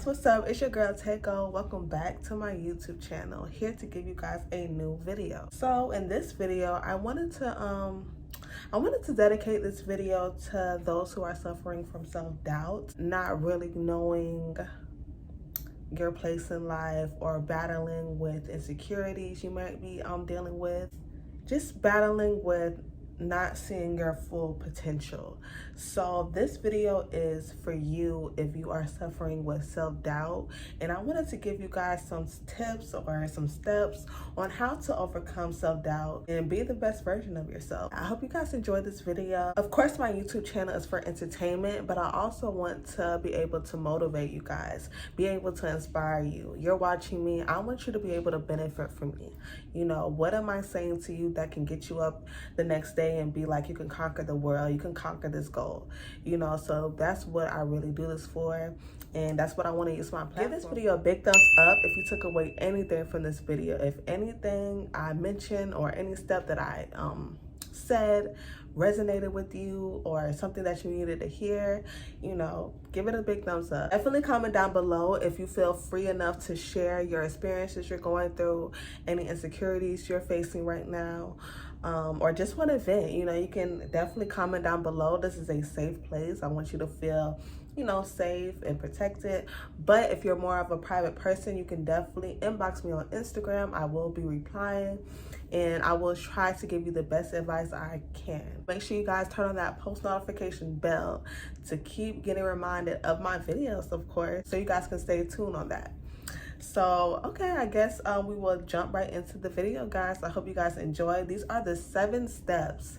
what's up? It's your girl Takeo. Welcome back to my YouTube channel. Here to give you guys a new video. So in this video, I wanted to dedicate this video to those who are suffering from self-doubt, not really knowing your place in life, or battling with insecurities you might be dealing with, just battling with not seeing your full potential. So this video is for you if you are suffering with self-doubt, and I wanted to give you guys some tips or some steps on how to overcome self-doubt and be the best version of yourself. I hope you guys enjoyed this video. Of course, my YouTube channel is for entertainment, but I also want to be able to motivate you guys, be able to inspire you. You're watching me, I want you to be able to benefit from me. You know, what am I saying to you that can get you up the next day and be like, you can conquer the world, you can conquer this goal, you know? So that's what I really do this for, and that's what I want to use my platform. Give this video a big thumbs up if you took away anything from this video. If anything I mentioned or any step that I said resonated with you, or something that you needed to hear, you know, give it a big thumbs up. Definitely comment down below if you feel free enough to share your experiences you're going through, any insecurities you're facing right now, or just want to vent. You know, you can definitely comment down below. This is a safe place. I want you to feel, you know, safe and protected. But if you're more of a private person, you can definitely inbox me on Instagram. I will be replying, and I will try to give you the best advice I can. Make sure you guys turn on that post notification bell to keep getting reminded of my videos, of course, so you guys can stay tuned on that. So, okay, I guess we will jump right into the video, guys. I hope you guys enjoy. These are the 7 steps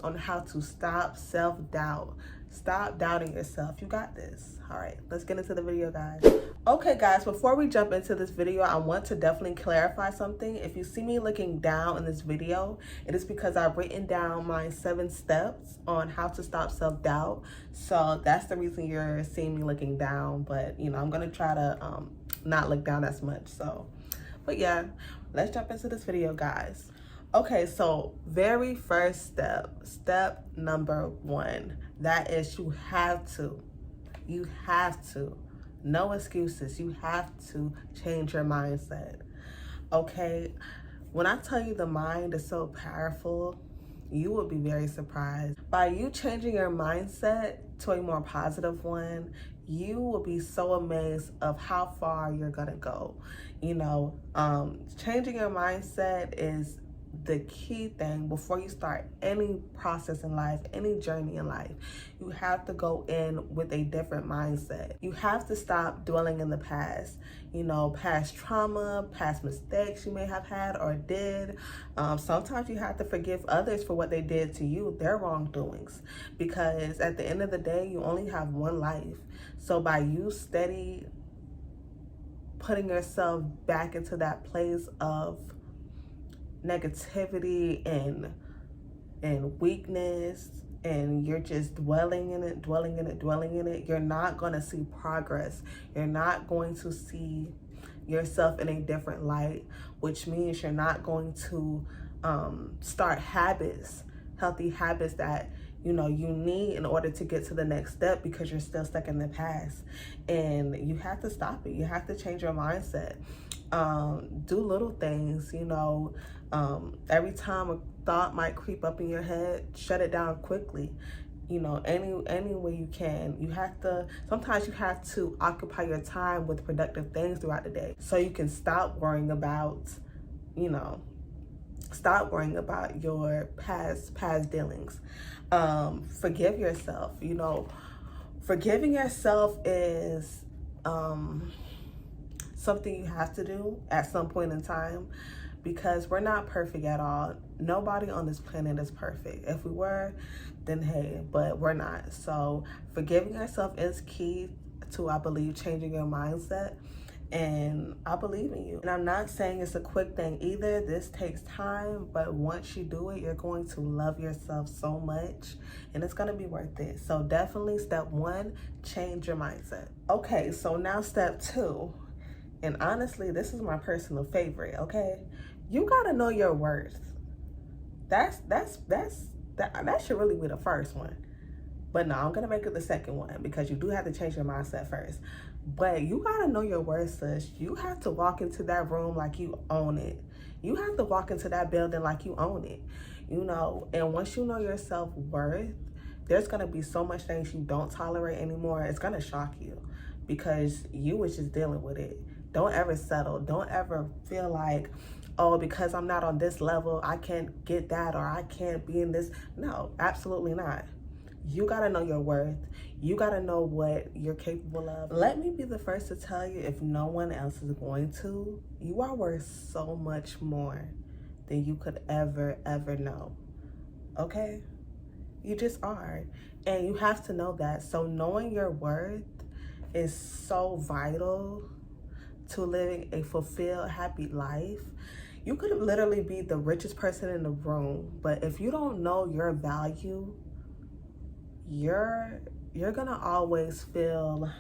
on how to stop self-doubt. Stop doubting yourself. You got this. All right, let's get into the video, guys. Okay, guys, before we jump into this video, I want to definitely clarify something. If you see me looking down in this video, it is because I've written down my 7 steps on how to stop self-doubt. So that's the reason you're seeing me looking down. But, you know, I'm going to try to not look down as much. So, but yeah, let's jump into this video, guys. Okay, so very first step number 1, that is you have to, no excuses, you have to change your mindset. Okay, when I tell you the mind is so powerful, you will be very surprised. By you changing your mindset to a more positive one, you will be so amazed of how far you're gonna go. You know, changing your mindset is the key thing before you start any process in life, any journey in life. You have to go in with a different mindset. You have to stop dwelling in the past, you know, past trauma, past mistakes you may have had or did. Sometimes you have to forgive others for what they did to you, their wrongdoings, because at the end of the day, you only have one life. So by you steady putting yourself back into that place of negativity and weakness, and you're just dwelling in it, you're not going to see progress. You're not going to see yourself in a different light, which means you're not going to start habits, healthy habits that you know you need in order to get to the next step, because you're still stuck in the past. And you have to stop it. You have to change your mindset. Do little things, you know. Every time a thought might creep up in your head, shut it down quickly. You know, any way you can. Sometimes you have to occupy your time with productive things throughout the day, so you can stop worrying about, you know, your past dealings. Forgive yourself. You know, forgiving yourself is something you have to do at some point in time, because we're not perfect at all. Nobody on this planet is perfect. If we were, then hey, but we're not. So forgiving yourself is key to, I believe, changing your mindset. And I believe in you. And I'm not saying it's a quick thing either. This takes time, but once you do it, you're going to love yourself so much, and it's gonna be worth it. So definitely step 1, change your mindset. Okay, so now step 2, and honestly, this is my personal favorite, okay? You gotta know your worth. That should really be the first one. But no, I'm gonna make it the second one because you do have to change your mindset first. But you gotta know your worth, sis. You have to walk into that room like you own it. You have to walk into that building like you own it, you know. And once you know your self-worth, there's gonna be so much things you don't tolerate anymore. It's gonna shock you because you was just dealing with it. Don't ever settle. Don't ever feel like, oh, because I'm not on this level, I can't get that, or I can't be in this. No, absolutely not. You gotta know your worth. You gotta know what you're capable of. Let me be the first to tell you, if no one else is going to, you are worth so much more than you could ever know. Okay? You just are. And you have to know that. So knowing your worth is so vital to living a fulfilled, happy life. You could literally be the richest person in the room, but if you don't know your value, you're gonna always feel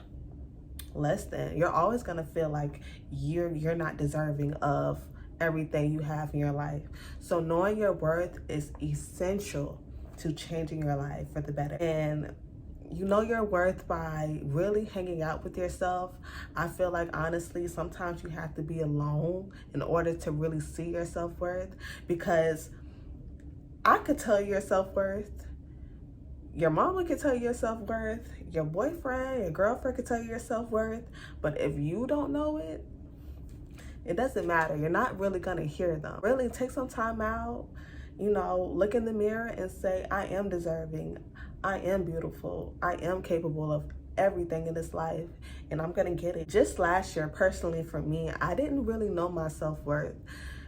less than. You're always gonna feel like you're not deserving of everything you have in your life. So knowing your worth is essential to changing your life for the better. And you know your worth by really hanging out with yourself. I feel like, honestly, sometimes you have to be alone in order to really see your self-worth, because I could tell you your self-worth, your mama could tell you your self-worth, your boyfriend, your girlfriend could tell you your self-worth, but if you don't know it, it doesn't matter. You're not really gonna hear them. Really take some time out, you know, look in the mirror and say, I am deserving, I am beautiful, I am capable of everything in this life, and I'm gonna get it. Just last year, personally for me, I didn't really know my self-worth.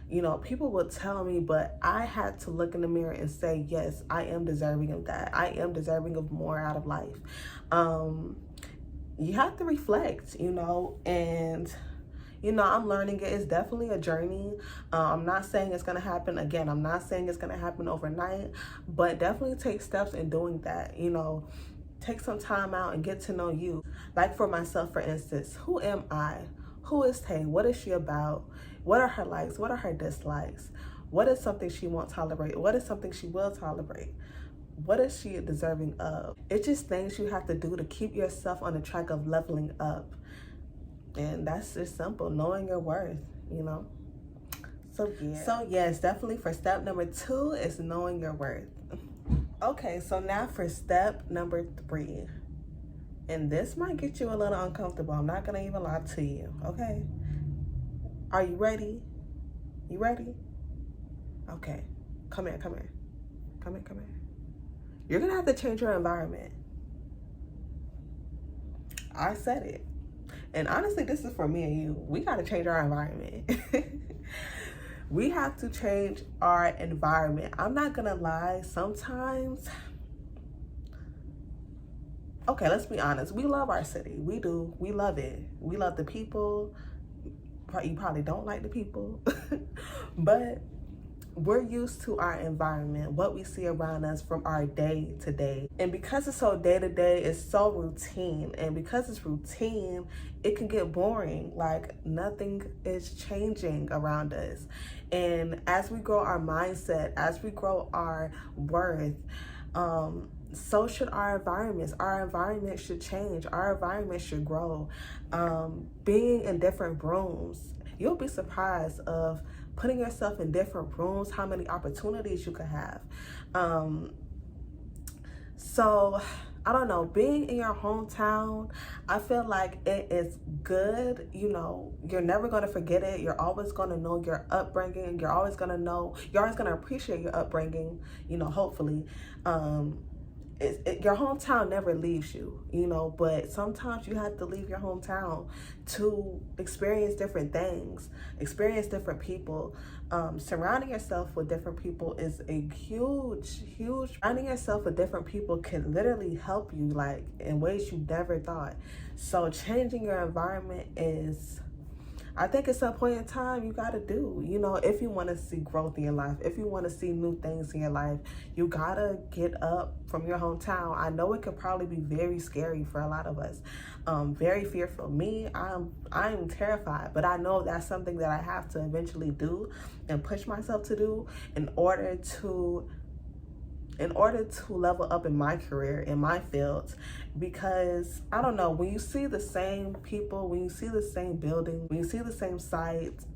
You know, people would tell me, but I had to look in the mirror and say, yes, I am deserving of that. I am deserving of more out of life. You have to reflect, you know, and you know, I'm learning it. It's definitely a journey. I'm not saying it's going to happen. Again, I'm not saying it's going to happen overnight, but definitely take steps in doing that. You know, take some time out and get to know you. Like for myself, for instance, who am I? Who is Tay? What is she about? What are her likes? What are her dislikes? What is something she won't tolerate? What is something she will tolerate? What is she deserving of? It's just things you have to do to keep yourself on the track of leveling up. And that's just simple, knowing your worth, you know? So yes, definitely for step number 2 is knowing your worth. Okay, so now for step number 3. And this might get you a little uncomfortable. I'm not gonna even lie to you, okay? Are you ready? You ready? Okay, come here. You're gonna have to change your environment. I said it. And honestly, this is for me and you. We got to change our environment. We have to change our environment. I'm not going to lie. Sometimes, okay, let's be honest. We love our city. We do. We love it. We love the people. You probably don't like the people. But we're used to our environment, what we see around us from our day to day. And because it's so day to day, it's so routine. And because it's routine, it can get boring. Like nothing is changing around us. And as we grow our mindset, as we grow our worth, so should our environments. Our environment should change. Our environment should grow. Being in different rooms, you'll be surprised of putting yourself in different rooms, how many opportunities you could have. So I don't know, being in your hometown, I feel like it is good. You know, you're never going to forget it. You're always going to know your upbringing. You're always going to appreciate your upbringing, you know, hopefully. Your hometown never leaves you, you know, but sometimes you have to leave your hometown to experience different things, experience different people. Surrounding yourself with different people is a huge. Surrounding yourself with different people can literally help you, like, in ways you never thought. So changing your environment is, I think at some point in time, you got to do, you know, if you want to see growth in your life, if you want to see new things in your life, you got to get up from your hometown. I know it could probably be very scary for a lot of us, very fearful. Me, I'm terrified, but I know that's something that I have to eventually do and push myself to do in order to in order to level up in my career, in my field, because I don't know, when you see the same people, when you see the same building, when you see the same sites,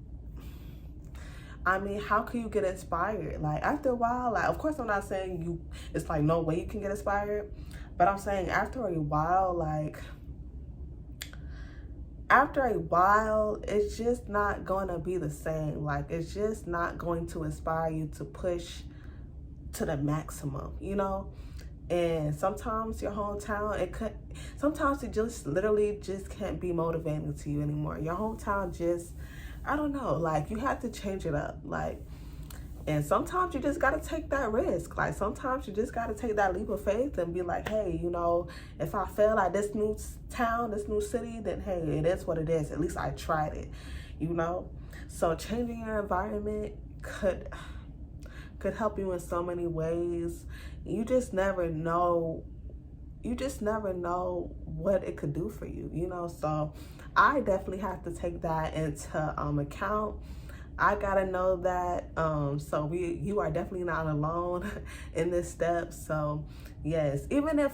I mean, how can you get inspired? Like after a while, like of course I'm not saying it's like no way you can get inspired, but I'm saying after a while, it's just not going to be the same. Like it's just not going to inspire you to push to the maximum, you know? And sometimes your hometown, sometimes it just literally just can't be motivating to you anymore. Your hometown just, I don't know, like you have to change it up. Like, and sometimes you just got to take that risk. Like sometimes you just got to take that leap of faith and be like, hey, you know, if I fail at this new town, this new city, then hey, it is what it is. At least I tried it, you know? So changing your environment could help you in so many ways. You just never know what it could do for you, you know? So I definitely have to take that into account. I gotta know that. So you are definitely not alone in this step. So yes, even if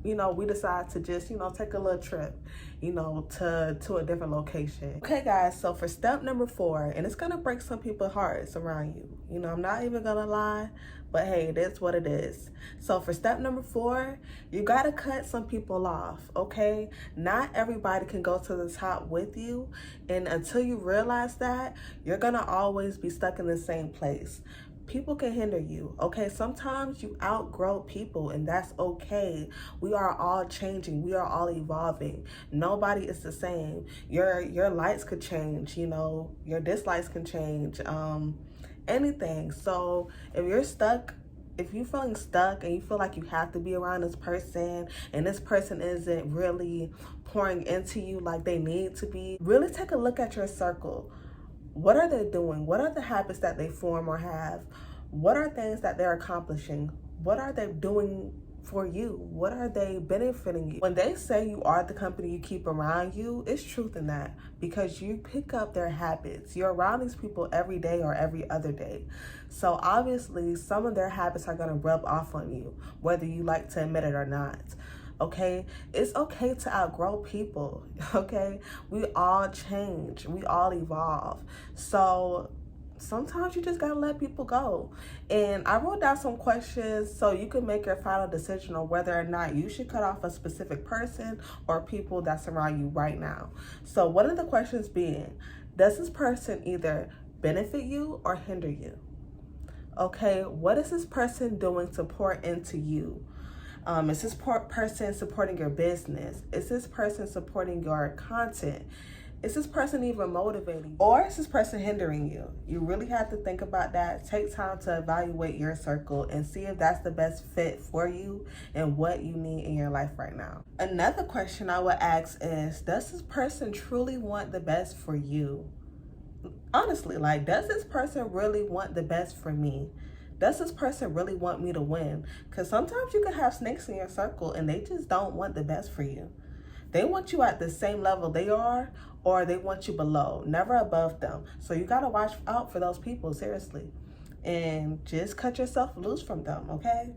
you know, we decide to just, you know, take a little trip, you know, to a different location. Okay guys, so for step number 4, and it's gonna break some people's hearts around you. You know, I'm not even gonna lie, but hey, that's what it is. So for step number 4, you gotta cut some people off, okay? Not everybody can go to the top with you. And until you realize that, you're gonna always be stuck in the same place. People can hinder you, okay? Sometimes you outgrow people, and that's okay. We are all changing. We are all evolving. Nobody is the same. Your likes could change, you know, your dislikes can change, anything. So if you're stuck, if you're feeling stuck and you feel like you have to be around this person and this person isn't really pouring into you like they need to be, really take a look at your circle. What are they doing? What are the habits that they form or have? What are things that they're accomplishing? What are they doing for you? What are they benefiting you? When they say you are the company you keep around you, it's truth in that, because you pick up their habits. You're around these people every day or every other day. So obviously some of their habits are gonna rub off on you, whether you like to admit it or not. Okay, it's okay to outgrow people. Okay, we all change, we all evolve. So sometimes you just gotta let people go. And I wrote down some questions so you can make your final decision on whether or not you should cut off a specific person or people that's around you right now. So one of the questions being, does this person either benefit you or hinder you? Okay, what is this person doing to pour into you? Is this person supporting your business? Is this person supporting your content? Is this person even motivating you? Or is this person hindering you? You really have to think about that. Take time to evaluate your circle and see if that's the best fit for you and what you need in your life right now. Another question I would ask is, does this person truly want the best for you? Honestly, like, does this person really want the best for me? Does this person really want me to win? Because sometimes you can have snakes in your circle and they just don't want the best for you. They want you at the same level they are, or they want you below, never above them. So you got to watch out for those people, seriously. And just cut yourself loose from them, okay?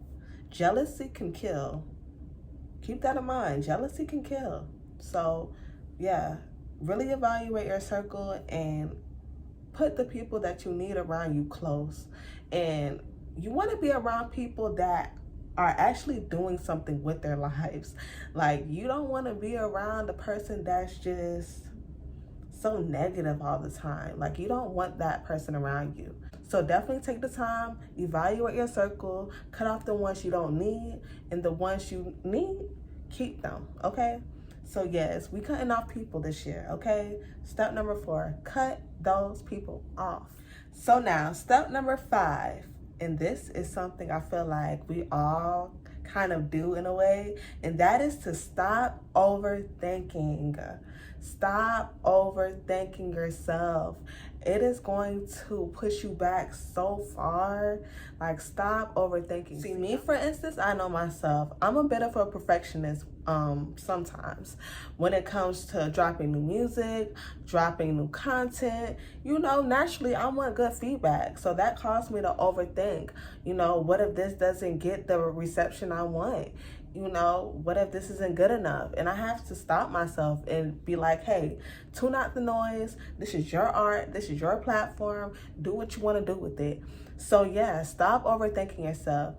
Jealousy can kill. Keep that in mind. Jealousy can kill. So, yeah, really evaluate your circle and put the people that you need around you close. And you want to be around people that are actually doing something with their lives. Like, you don't want to be around a person that's just so negative all the time. Like, you don't want that person around you. So definitely take the time, evaluate your circle, cut off the ones you don't need, and the ones you need, keep them, okay? So yes, we cutting off people this year, okay? Step number 4, cut those people off. So now, step number 5, and this is something I feel like we all kind of do in a way, and that is to stop overthinking. Stop overthinking yourself. It is going to push you back so far. Like, stop overthinking. See, me, for instance, I know myself. I'm a bit of a perfectionist sometimes when it comes to dropping new music, dropping new content. Naturally I want good feedback, so that caused me to overthink. What if this doesn't get the reception I want? What if this isn't good enough? And I have to stop myself and be like, hey, tune out the noise. This is your art, this is your platform, do what you want to do with it. So yeah, stop overthinking yourself.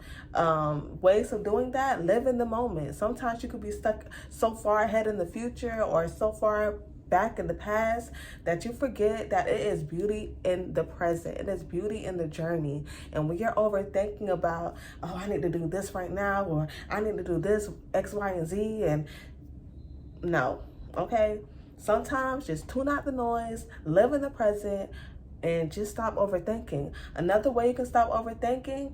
Ways of doing that: live in the moment. Sometimes you could be stuck so far ahead in the future or so far back in the past that you forget that it is beauty in the present. It is beauty in the journey. And when you're overthinking about, oh, I need to do this right now, or I need to do this X, Y, and Z, and no, okay? Sometimes just tune out the noise, live in the present, and just stop overthinking. Another way you can stop overthinking: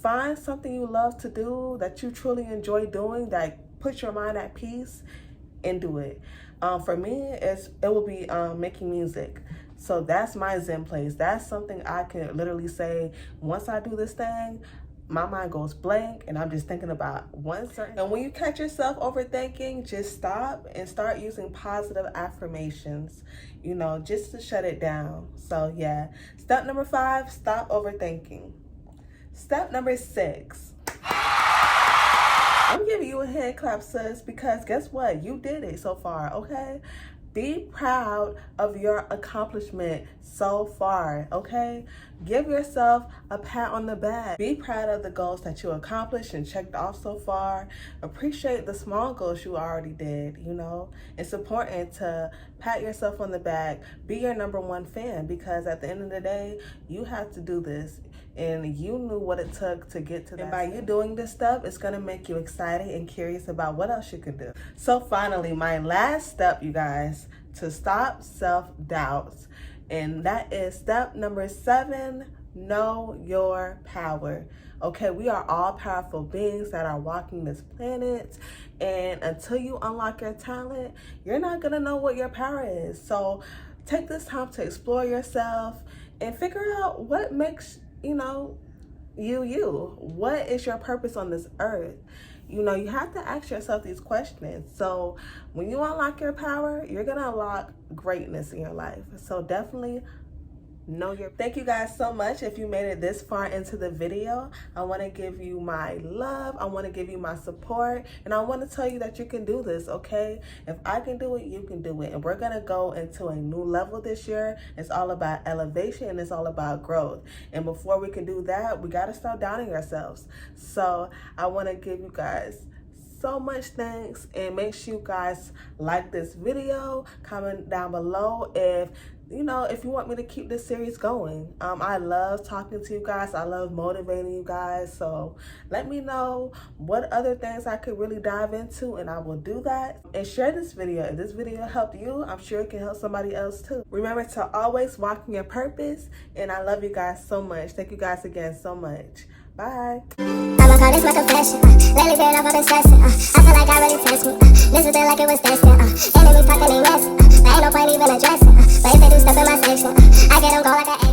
find something you love to do, that you truly enjoy doing, that puts your mind at peace, and do it. For me, it will be making music. So that's my Zen place. That's something I can literally say, once I do this thing, my mind goes blank and I'm just thinking about one certain. And when you catch yourself overthinking, just stop and start using positive affirmations, just to shut it down. So yeah, step number 5, stop overthinking. Step number 6. I'm giving you a hand clap, sis, because guess what? You did it so far, okay? Be proud of your accomplishment so far, okay? Give yourself a pat on the back. Be proud of the goals that you accomplished and checked off so far. Appreciate the small goals you already did, It's important to pat yourself on the back. Be your number 1 fan, because at the end of the day, you have to do this. And you knew what it took to get to that. And by you doing this stuff, it's going to make you excited and curious about what else you can do. So finally, my last step, you guys, to stop self-doubts. And that is step number 7, know your power. Okay, we are all powerful beings that are walking this planet. And until you unlock your talent, you're not going to know what your power is. So take this time to explore yourself and figure out what makes you. What is your purpose on this earth? You have to ask yourself these questions. So when you unlock your power, you're gonna unlock greatness in your life. So definitely know your. Thank you guys so much. If you made it this far into the video, I want to give you my love, I want to give you my support, and I want to tell you that you can do this, okay? If I can do it, you can do it. And we're gonna go into a new level this year. It's all about elevation and it's all about growth. And before we can do that, we got to start downing ourselves. So I want to give you guys so much thanks, and make sure you guys like this video. Comment down below if you want me to keep this series going. I love talking to you guys. I love motivating you guys. So let me know what other things I could really dive into, and I will do that. And share this video. If this video helped you, I'm sure it can help somebody else too. Remember to always walk in your purpose, and I love you guys so much. Thank you guys again so much. Bye. I'ma call this my confession. Lately been off, I've been stressing. I feel like I really test me. This is like it was destined. Enemies talking, they messing. There ain't no point even addressing. But if they do stuff in my section, I get them go like an